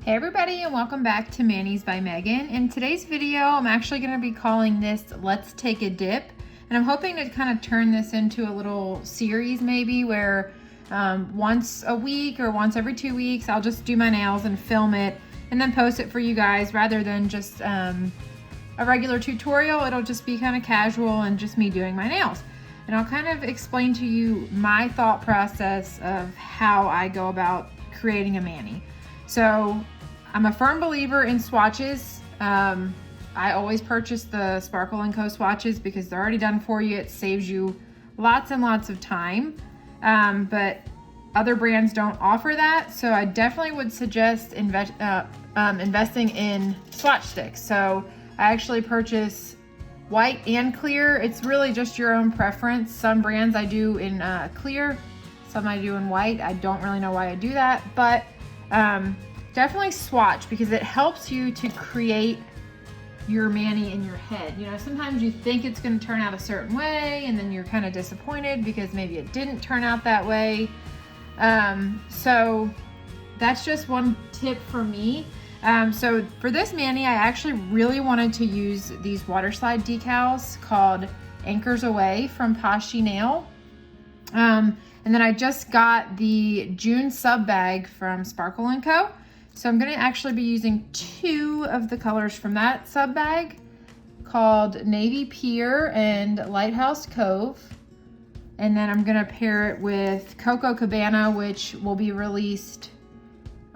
Hey everybody, and welcome back to Manis by Megan. In today's video, I'm actually going to be calling this Let's Take a Dip, and I'm hoping to kind of turn this into a little series maybe where once a week or once every 2 weeks I'll just do my nails and film it and then post it for you guys rather than just a regular tutorial. It'll just be kind of casual and just me doing my nails. And I'll kind of explain to you my thought process of how I go about creating a mani. So I'm a firm believer in swatches. I always purchase the Sparkle & Co swatches because they're already done for you. It saves you lots and lots of time. But other brands don't offer that. So I definitely would suggest investing in swatch sticks. So I actually purchase white and clear. It's really just your own preference. Some brands I do in clear, some I do in white. I don't really know why I do that, but definitely swatch because it helps you to create your mani in your head. You know, sometimes you think it's going to turn out a certain way and then you're kind of disappointed because maybe it didn't turn out that way. So that's just one tip for me. So for this mani, I actually really wanted to use these water slide decals called Anchors Away from Poshy Nail. And then I just got the June sub bag from Sparkle & Co. So I'm going to actually be using 2 of the colors from that sub bag called Navy Pier and Lighthouse Cove. And then I'm going to pair it with Coco Cabana, which will be released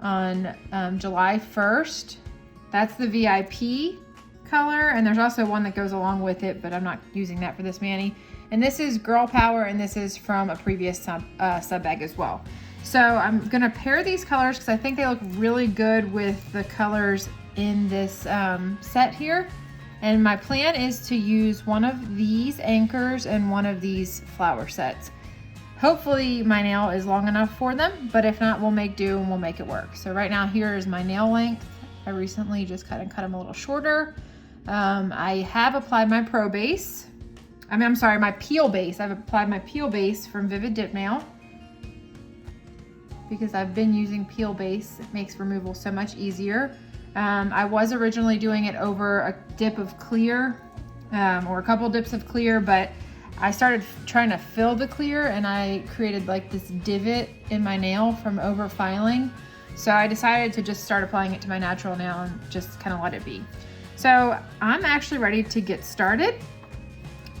on July 1st. That's the VIP color. And there's also one that goes along with it, but I'm not using that for this mani. And this is Girl Power, and this is from a previous sub bag as well. So I'm gonna pair these colors because I think they look really good with the colors in this set here. And my plan is to use one of these anchors and one of these flower sets. Hopefully my nail is long enough for them, but if not, we'll make do and we'll make it work. So right now here is my nail length. I recently just cut them a little shorter. I have applied my pro base. My peel base. I've applied my peel base from VIVIDip Nail because I've been using peel base. It makes removal so much easier. I was originally doing it over a dip of clear or a couple dips of clear, but I started trying to fill the clear and I created like this divot in my nail from over filing. So I decided to just start applying it to my natural nail and just kind of let it be. So I'm actually ready to get started.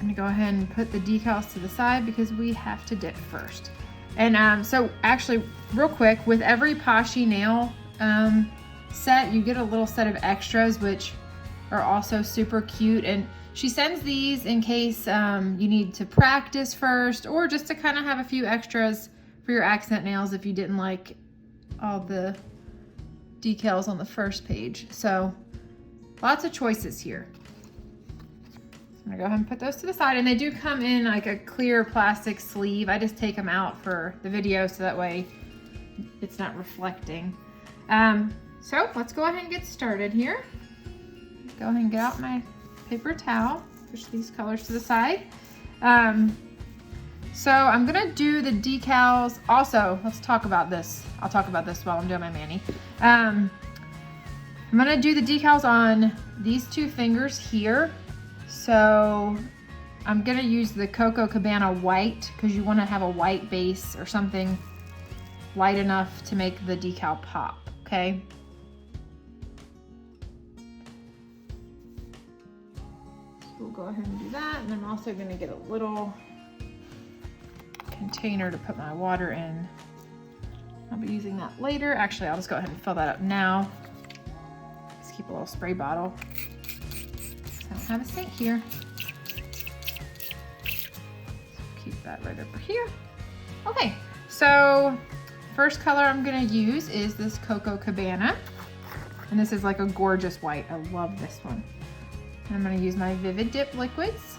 I'm gonna go ahead and put the decals to the side because we have to dip first. And so actually real quick, with every Poshy nail set, you get a little set of extras, which are also super cute. And she sends these in case you need to practice first or just to kind of have a few extras for your accent nails if you didn't like all the decals on the first page. So lots of choices here. I'm gonna go ahead and put those to the side, and they do come in like a clear plastic sleeve. I just take them out for the video so that way it's not reflecting. So let's go ahead and get started here. Go ahead and get out my paper towel, push these colors to the side. So I'm gonna do the decals. Also, let's talk about this. I'll talk about this while I'm doing my mani. I'm gonna do the decals on these 2 fingers here. So I'm gonna use the Coco Cabana white because you wanna have a white base or something light enough to make the decal pop, okay? So we'll go ahead and do that. And I'm also gonna get a little container to put my water in. I'll be using that later. Actually, I'll just go ahead and fill that up now. Just keep a little spray bottle. I don't have a sink here. So keep that right over here. Okay, so first color I'm gonna use is this Coco Cabana. And this is like a gorgeous white. I love this one. And I'm gonna use my VIVIDip liquids.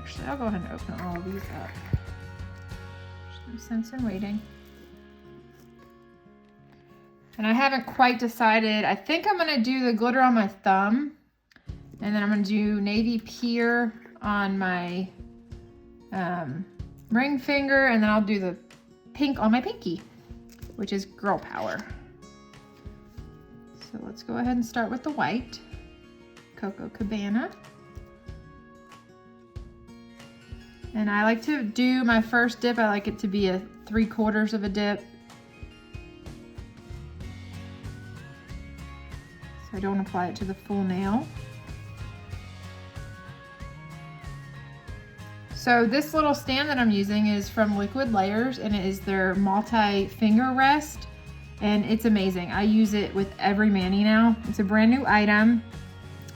Actually, I'll go ahead and open all of these up. There's no sense in waiting. And I haven't quite decided. I think I'm gonna do the glitter on my thumb, and then I'm gonna do Navy Pier on my ring finger, and then I'll do the pink on my pinky, which is girl power. So let's go ahead and start with the white, Coco Cabana. And I like to do my first dip, I like it to be a 3/4 of a dip. So I don't apply it to the full nail. So this little stand that I'm using is from Liquid Layers, and it is their multi-finger rest, and it's amazing. I use it with every mani now. It's a brand new item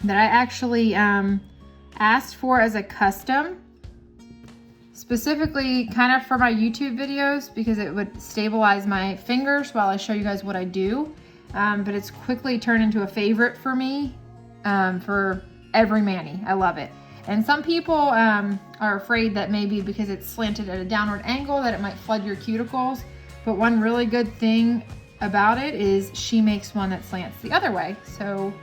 that I actually asked for as a custom, specifically kind of for my YouTube videos, because it would stabilize my fingers while I show you guys what I do. But it's quickly turned into a favorite for me for every mani. I love it. And some people are afraid that maybe because it's slanted at a downward angle that it might flood your cuticles. But one really good thing about it is she makes one that slants the other way. So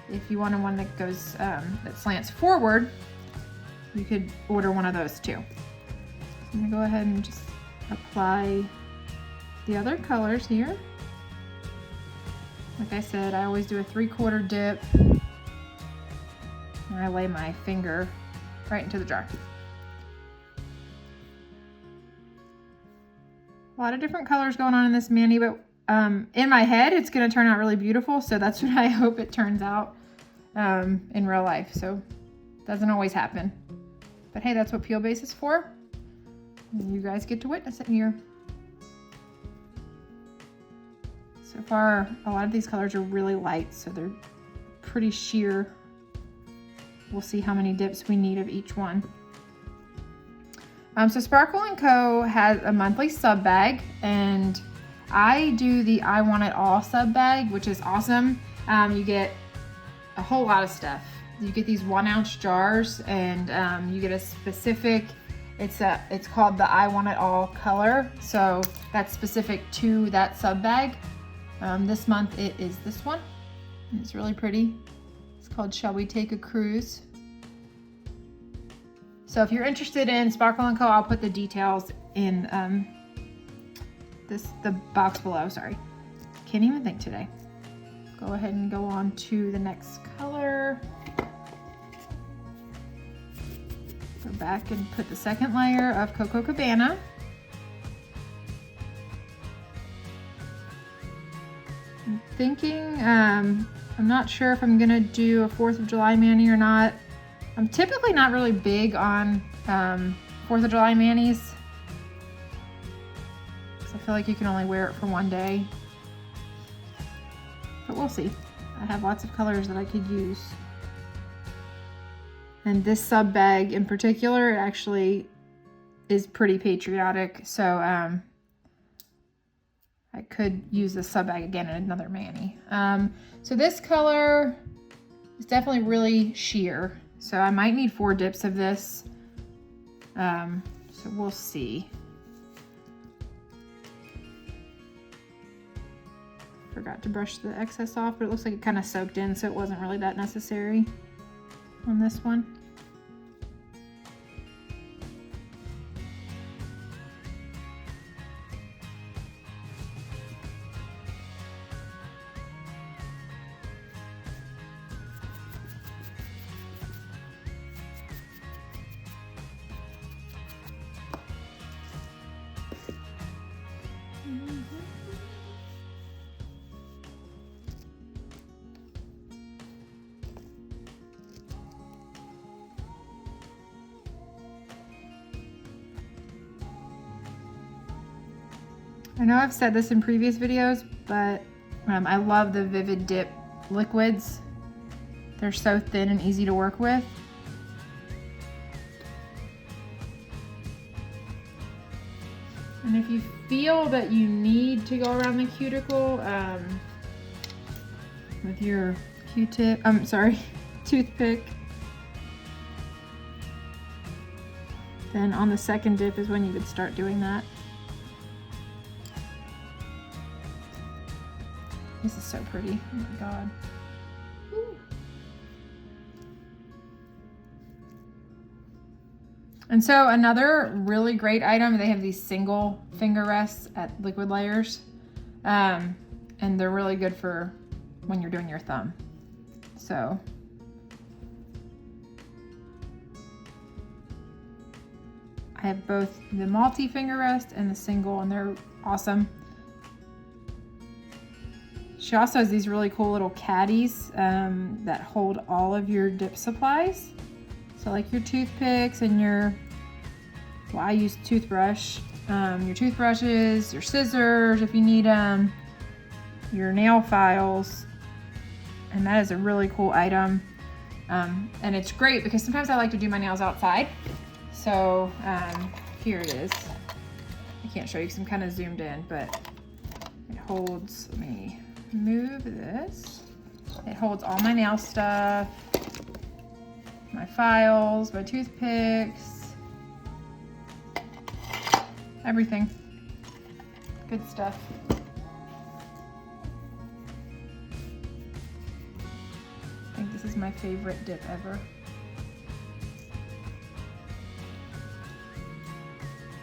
if you wanted one that goes, that slants forward, you could order one of those too. So I'm gonna go ahead and just apply the other colors here. Like I said, I always do a 3/4 dip. And I lay my finger right into the jar. A lot of different colors going on in this mani, but in my head, it's gonna turn out really beautiful. So that's what I hope it turns out in real life. So it doesn't always happen. But hey, that's what peel base is for. And you guys get to witness it here. So far, a lot of these colors are really light, so they're pretty sheer. We'll see how many dips we need of each one. So Sparkle & Co. has a monthly sub bag, and I do the I Want It All sub bag, which is awesome. You get a whole lot of stuff. You get these 1-ounce jars, and you get a specific, it's called the I Want It All color. So that's specific to that sub bag. This month it is this one. It's really pretty. It's called Shall We Take a Cruise? So if you're interested in Sparkle & Co., I'll put the details in the box below. Sorry, can't even think today. Go ahead and go on to the next color. Go back and put the second layer of Coco Cabana. I'm thinking, I'm not sure if I'm gonna do a 4th of July mani or not. I'm typically not really big on 4th of July manis, because I feel like you can only wear it for one day. But we'll see. I have lots of colors that I could use. And this sub bag in particular actually is pretty patriotic, so I could use this sub bag again in another mani. So this color is definitely really sheer. So I might need 4 dips of this. So we'll see. Forgot to brush the excess off, but it looks like it kind of soaked in, so it wasn't really that necessary on this one. I know I've said this in previous videos, but I love the VIVIDip liquids. They're so thin and easy to work with. And if you feel that you need to go around the cuticle with your Q-tip, toothpick, then on the second dip is when you could start doing that. This is so pretty. Oh my god. Ooh. And so another really great item, they have these single finger rests at Liquid Layers. And they're really good for when you're doing your thumb. So I have both the multi finger rest and the single, and they're awesome. She also has these really cool little caddies that hold all of your dip supplies. So like your toothpicks and your, well, I use toothbrush, your toothbrushes, your scissors if you need them, your nail files, and that is a really cool item. And it's great because sometimes I like to do my nails outside. So here it is. I can't show you because I'm kind of zoomed in, but it holds, let me move this. It holds all my nail stuff, my files, my toothpicks, everything. Good stuff. I think this is my favorite dip ever.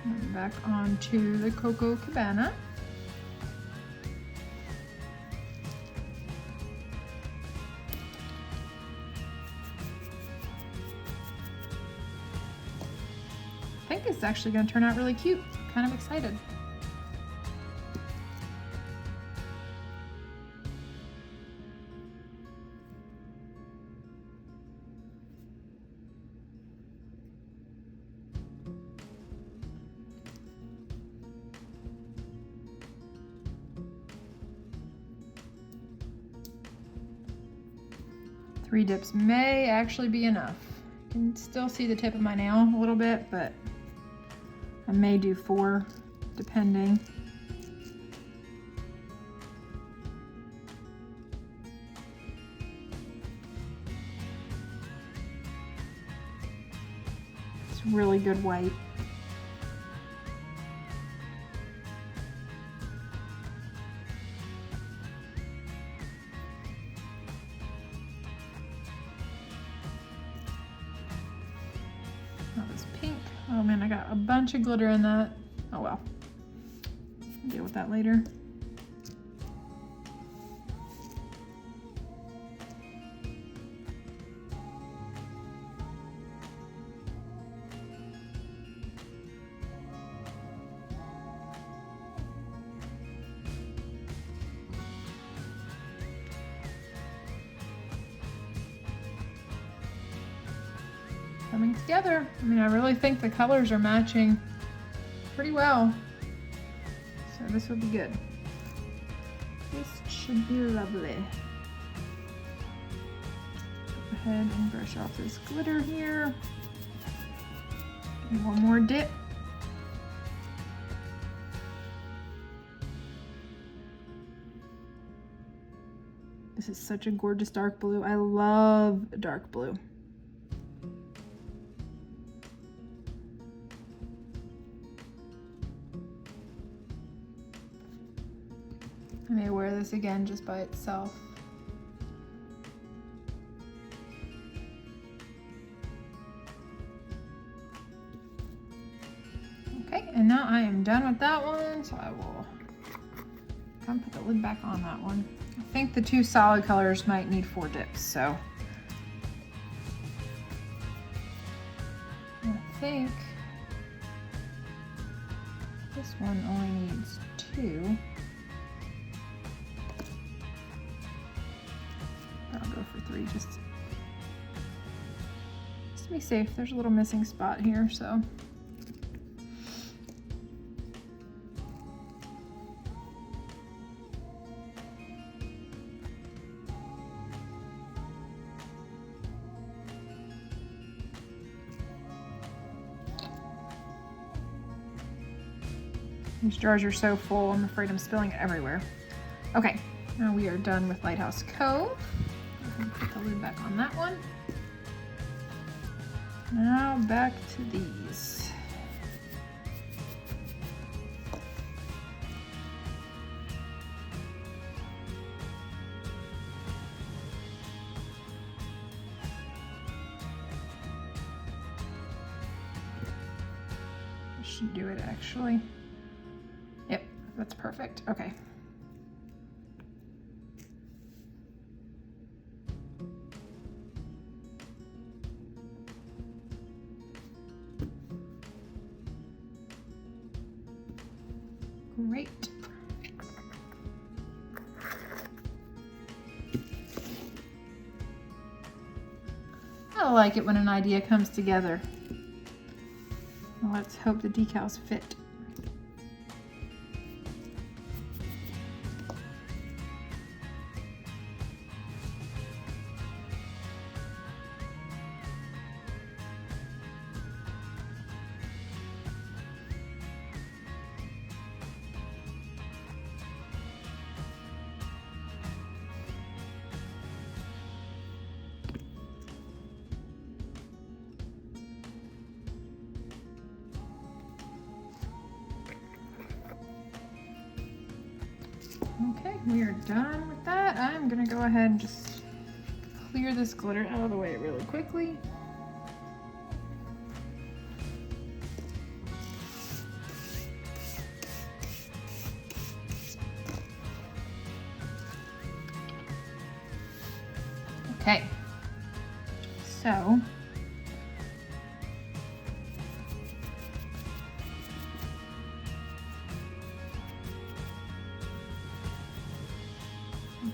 And back onto the Coco Cabana. I think it's actually going to turn out really cute. Kind of excited. Three dips may actually be enough. You can still see the tip of my nail a little bit, but I may do 4 depending. It's really good white. This pink. Oh man, I got a bunch of glitter in that. Oh well. I'll deal with that later. Coming together. I mean, I really think the colors are matching pretty well. So this will be good. This should be lovely. Go ahead and brush off this glitter here. And one more dip. This is such a gorgeous dark blue. I love dark blue. I may wear this again just by itself. Okay, and now I am done with that one, so I will come put the lid back on that one. I think the 2 solid colors might need 4 dips, so I think this one only needs 2. I'll go for 3 just to be safe. There's a little missing spot here, so. These jars are so full, I'm afraid I'm spilling it everywhere. Okay, now we are done with Lighthouse Cove. Put the lid back on that one. Now back to these. should do it actually. Yep, that's perfect. Okay. Great. I like it when an idea comes together. Let's hope the decals fit. Okay, we are done with that. I'm gonna go ahead and just clear this glitter out of the way really quickly. Okay, so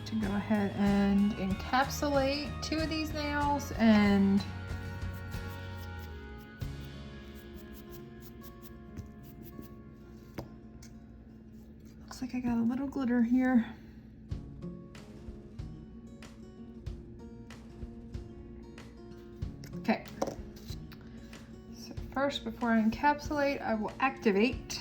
to go ahead and encapsulate 2 of these nails, and looks like I got a little glitter here. Okay, so first, before I encapsulate, I will activate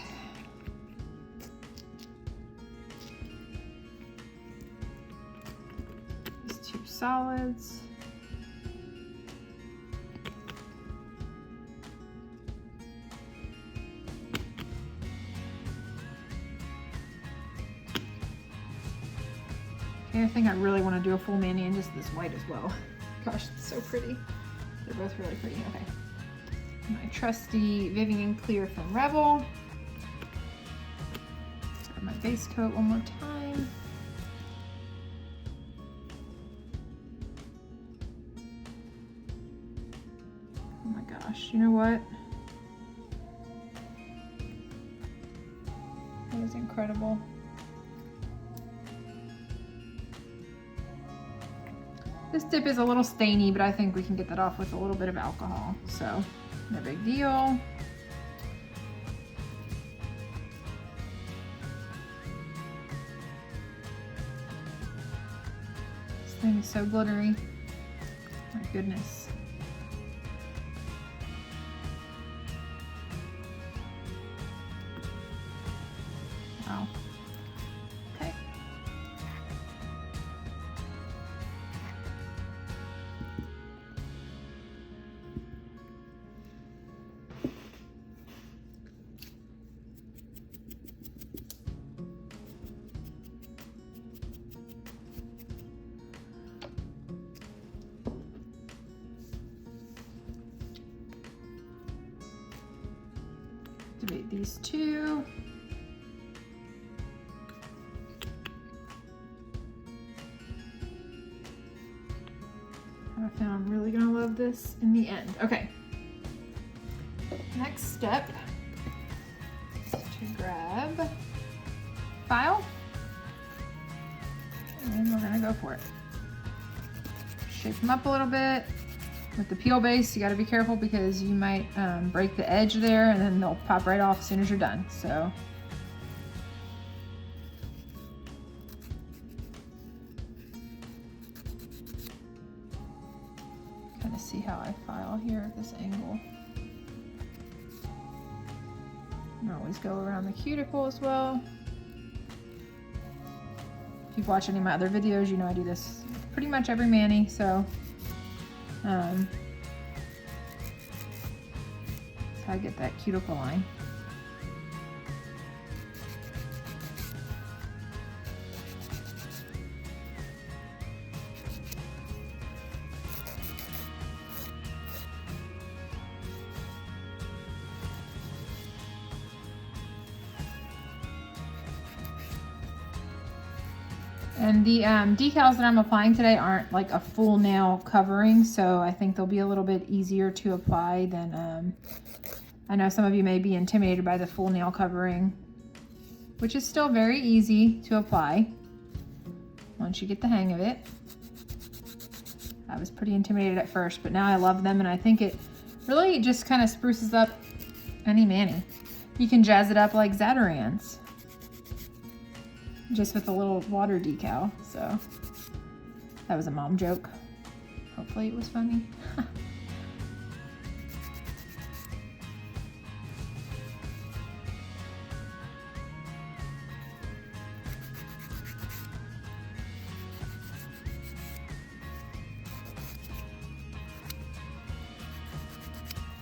solids. Okay, I think I really want to do a full mani in just this white as well. Gosh, it's so pretty. They're both really pretty. Okay. My trusty Vivian Clear from Revel. Grab my base coat one more time. Oh my gosh, you know what? That was incredible. This dip is a little stainy, but I think we can get that off with a little bit of alcohol, so no big deal. This thing is so glittery. My goodness. Wow. Okay. Activate these 2. I found I'm really gonna love this in the end. Okay. Next step is to grab file, and we're gonna go for it. Shape them up a little bit. With the peel base, you gotta be careful because you might break the edge there, and then they'll pop right off as soon as you're done. So. Kind of see how I file here at this angle. And always go around the cuticle as well. If you've watched any of my other videos, you know I do this pretty much every mani, so that's how I get that cuticle line. And the decals that I'm applying today aren't like a full nail covering, so I think they'll be a little bit easier to apply than, I know some of you may be intimidated by the full nail covering, which is still very easy to apply once you get the hang of it. I was pretty intimidated at first, but now I love them, and I think it really just kind of spruces up any mani. You can jazz it up like Zatarans, just with a little water decal. So that was a mom joke. Hopefully it was funny.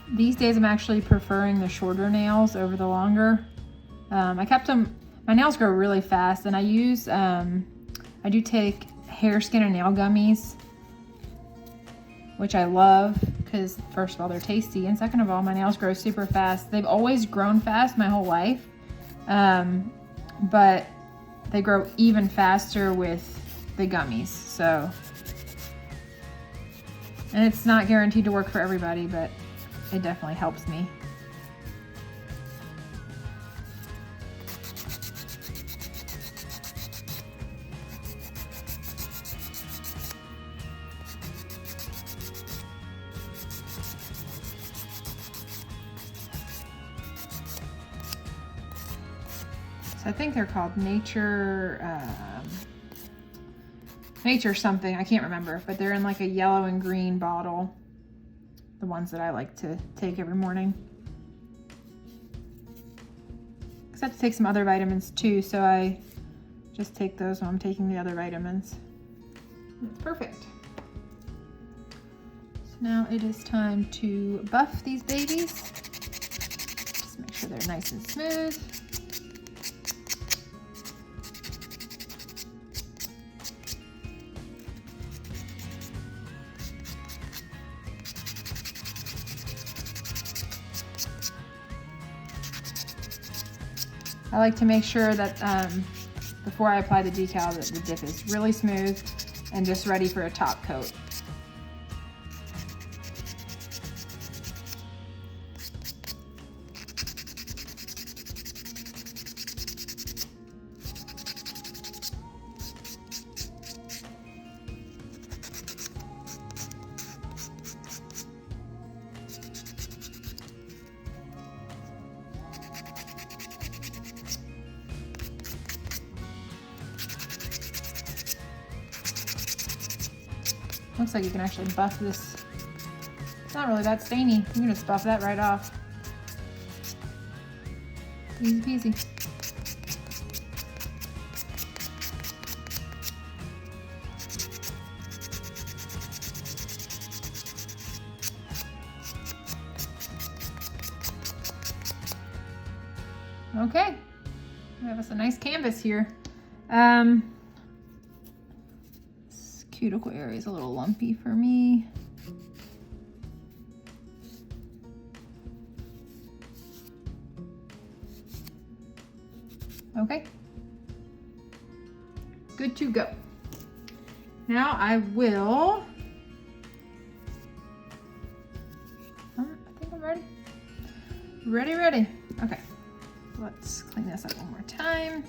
These days I'm actually preferring the shorter nails over the longer. I kept them, my nails grow really fast, and I use, I do take hair, skin, and nail gummies, which I love because first of all, they're tasty, and second of all, my nails grow super fast. They've always grown fast my whole life, but they grow even faster with the gummies, so. And it's not guaranteed to work for everybody, but it definitely helps me. I think they're called Nature something, I can't remember, but they're in like a yellow and green bottle. The ones that I like to take every morning. Because I have to take some other vitamins too, so I just take those when I'm taking the other vitamins. It's perfect. So now it is time to buff these babies. Just make sure they're nice and smooth. I like to make sure that before I apply the decal that the dip is really smooth and just ready for a top coat. Looks like you can actually buff this. It's not really that stainy. You can just buff that right off. Easy peasy. Okay, we have us a nice canvas here. Cuticle area is a little lumpy for me. Okay, good to go. Now I will, I think I'm ready. Ready. Okay, let's clean this up one more time.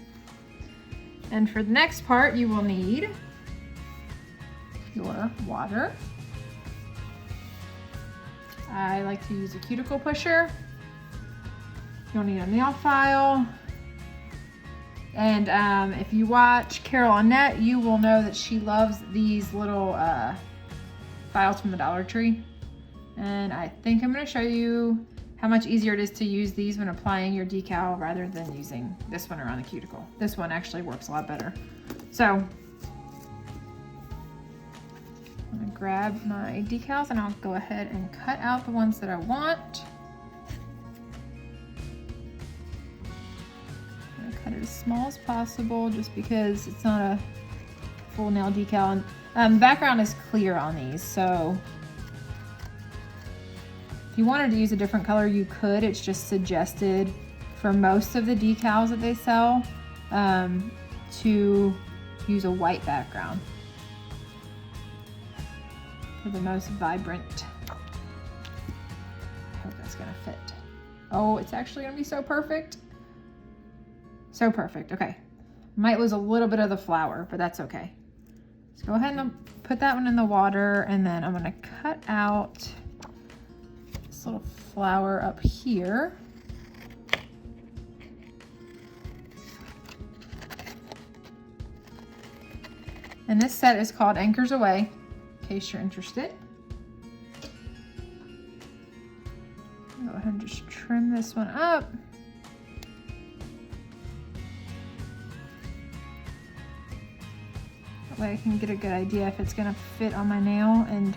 And for the next part, you will need your water. I like to use a cuticle pusher. You'll need a nail file. And if you watch Carol Annette, you will know that she loves these little files from the Dollar Tree. And I think I'm going to show you how much easier it is to use these when applying your decal rather than using this one around the cuticle. This one actually works a lot better. So I'm gonna grab my decals and I'll go ahead and cut out the ones that I want. I'm gonna cut it as small as possible just because it's not a full nail decal. And the background is clear on these, so if you wanted to use a different color, you could. It's just suggested for most of the decals that they sell to use a white background for the most vibrant. I hope that's gonna fit. Oh, it's actually gonna be so perfect. So perfect, okay. Might lose a little bit of the flower, but that's okay. Let's go ahead and put that one in the water, and then I'm gonna cut out this little flower up here. And this set is called Anchors Away, in case you're interested. Go ahead and just trim this one up. That way I can get a good idea if it's gonna fit on my nail. And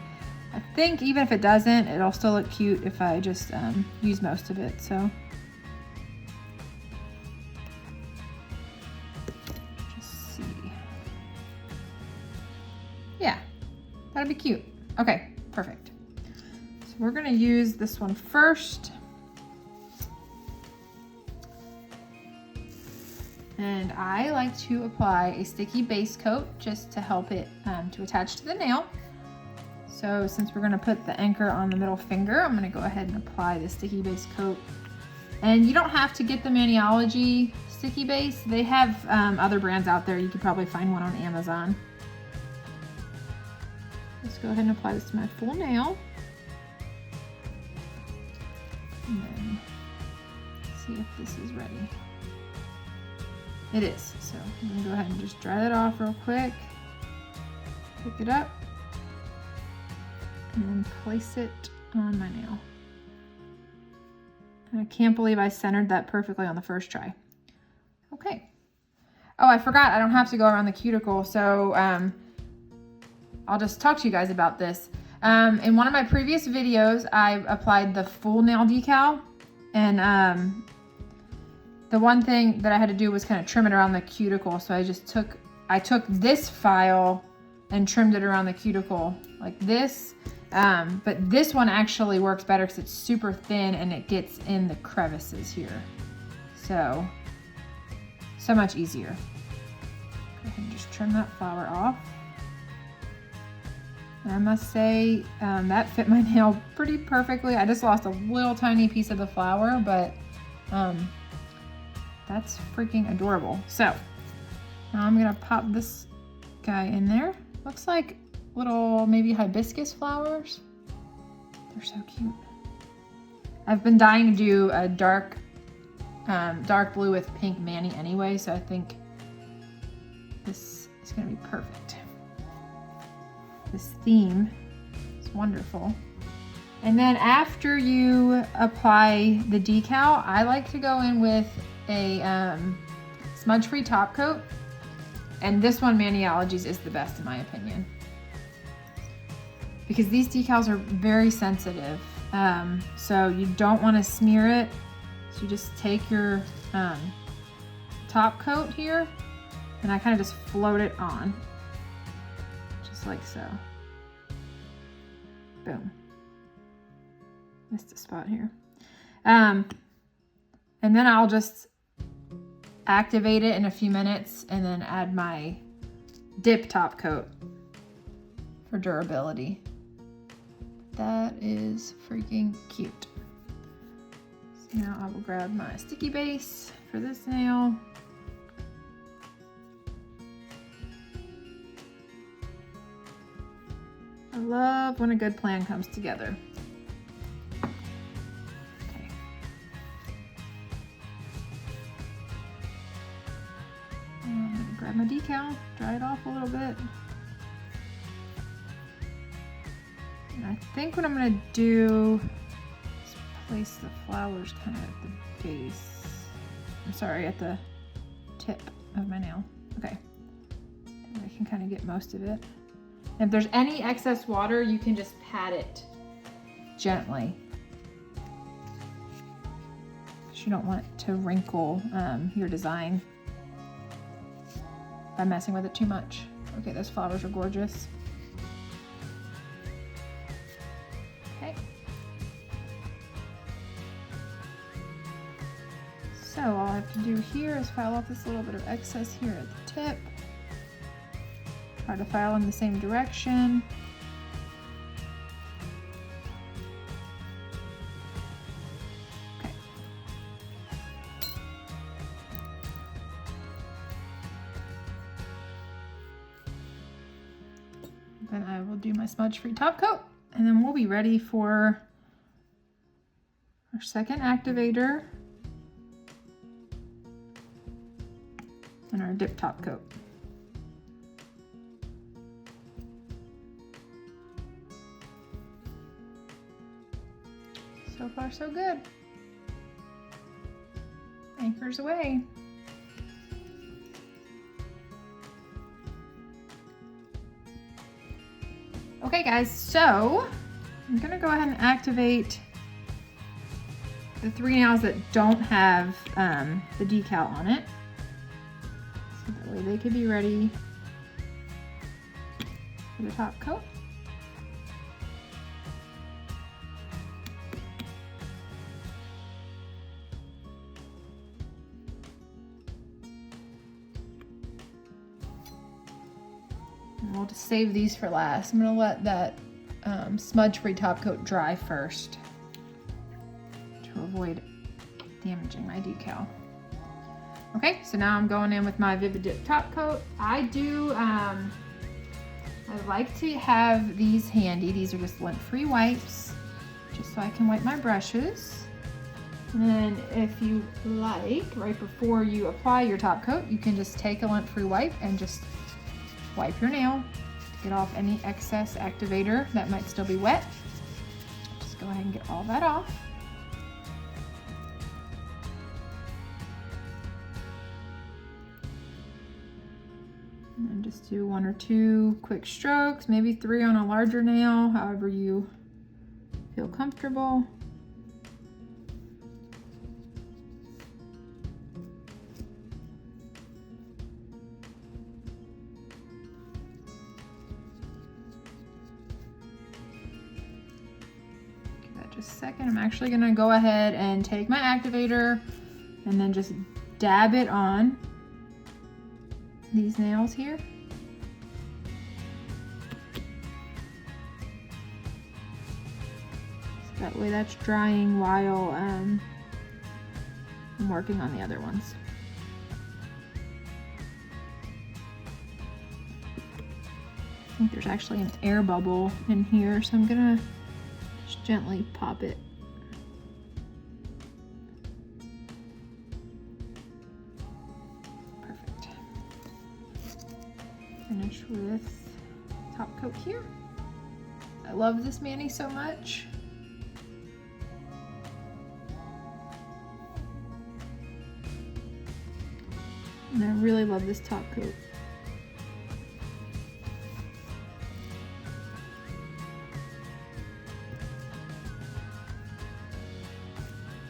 I think even if it doesn't, it'll still look cute if I just use most of it, so. Just see. Yeah, that'd be cute. Okay, perfect. So we're gonna use this one first. And I like to apply a sticky base coat just to help it to attach to the nail. So since we're gonna put the anchor on the middle finger, I'm gonna go ahead and apply the sticky base coat. And you don't have to get the Maniology sticky base. They have other brands out there. You could probably find one on Amazon. Let's go ahead and apply this to my full nail. And then see if this is ready. It is, so I'm gonna go ahead and just dry that off real quick. Pick it up and then place it on my nail. And I can't believe I centered that perfectly on the first try. Okay. Oh, I forgot, I don't have to go around the cuticle, so I'll just talk to you guys about this. In one of my previous videos, I applied the full nail decal, and the one thing that I had to do was kind of trim it around the cuticle. So I took this file and trimmed it around the cuticle like this. But this one actually works better because it's super thin and it gets in the crevices here. So much easier. Go ahead and just trim that flower off. And I must say that fit my nail pretty perfectly. I just lost a little tiny piece of the flower, but that's freaking adorable. So now I'm gonna pop this guy in there. Looks like little maybe hibiscus flowers. They're so cute. I've been dying to do a dark blue with pink mani anyway, so I think this is gonna be perfect. This theme is wonderful. And then after you apply the decal, I like to go in with a smudge-free top coat, and this one, Maniology's, is the best in my opinion, because these decals are very sensitive, so you don't want to smear it. So you just take your top coat here, and I kind of just float it on, just like so. Boom. Missed a spot here. And then I'll just activate it in a few minutes and then add my dip top coat for durability. That is freaking cute. So now I will grab my sticky base for this nail. I love when a good plan comes together. Grab my decal, dry it off a little bit. And I think what I'm gonna do is place the flowers kind of at the base. I'm sorry, at the tip of my nail. Okay, then I can kind of get most of it. And if there's any excess water, you can just pat it gently, because you don't want it to wrinkle your design by messing with it too much. Okay, those flowers are gorgeous. Okay. So all I have to do here is file off this little bit of excess here at the tip. Try to file in the same direction. Okay. Then I will do my smudge-free top coat, and then we'll be ready for our second activator and our dip top coat. So far, so good. Anchors away. Okay guys, so I'm gonna go ahead and activate the 3 nails that don't have the decal on it. So that way they could be ready for the top coat. And we'll just save these for last. I'm gonna let that smudge-free top coat dry first to avoid damaging my decal. Okay, so now I'm going in with my VIVIDip top coat. I like to have these handy. These are just lint-free wipes, just so I can wipe my brushes. And then if you like, right before you apply your top coat, you can just take a lint-free wipe and just wipe your nail to get off any excess activator that might still be wet. Just go ahead and get all that off. And then just do 1 or 2 quick strokes, maybe 3 on a larger nail, however you feel comfortable. Just a second. I'm actually going to go ahead and take my activator and then just dab it on these nails here. So that way that's drying while I'm working on the other ones. I think there's actually an air bubble in here, so I'm gonna just gently pop it. Perfect. Finish with top coat here. I love this mani so much. And I really love this top coat.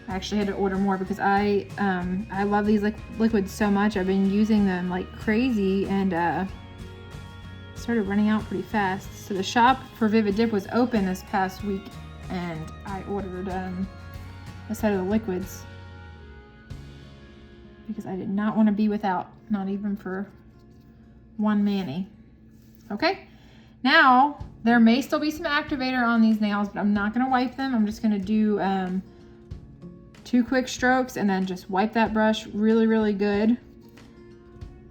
I actually had to order more because I love these liquids so much. I've been using them like crazy and started running out pretty fast. So the shop for VIVIDip was open this past week and I ordered a set of the liquids because I did not want to be without, not even for one mani. Okay, now there may still be some activator on these nails, but I'm not going to wipe them. I'm just going to do 2 quick strokes and then just wipe that brush really, really good.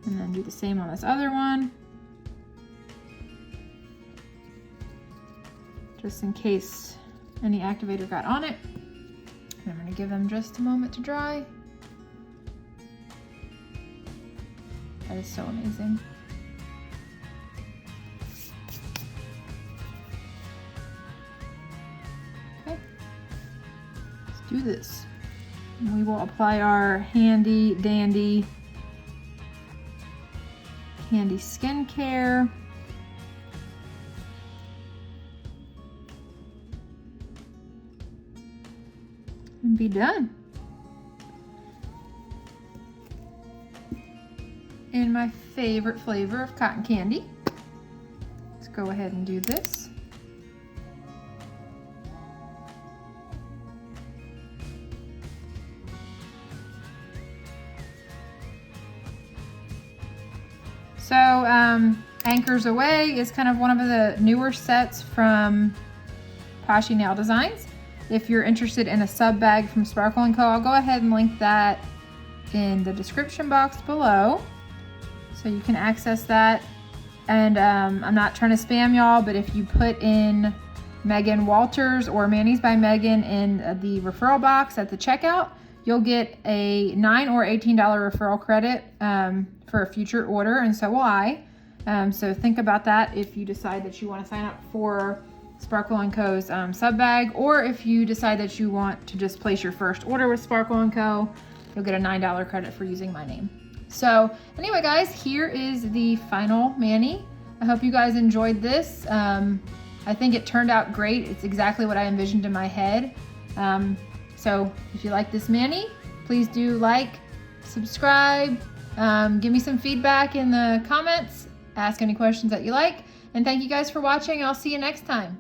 And then do the same on this other one. Just in case any activator got on it. And I'm going to give them just a moment to dry. That is so amazing. Okay, let's do this. And we will apply our handy dandy Candi skincare. And be done. In my favorite flavor of cotton candy. Let's go ahead and do this. So Anchors Away is kind of one of the newer sets from Poshy Nail Designs. If you're interested in a sub bag from Sparkle & Co., I'll go ahead and link that in the description box below, so you can access that. And I'm not trying to spam y'all, but if you put in Megan Walters or Manis by Megan in the referral box at the checkout, you'll get a $9 or $18 referral credit for a future order, and so will I. So think about that if you decide that you want to sign up for Sparkle & Co.'s sub bag, or if you decide that you want to just place your first order with Sparkle & Co., you'll get a $9 credit for using my name. So anyway, guys, here is the final mani. I hope you guys enjoyed this. I think it turned out great. It's exactly what I envisioned in my head. So if you like this mani, please do like, subscribe, give me some feedback in the comments, ask any questions that you like, and thank you guys for watching. I'll see you next time.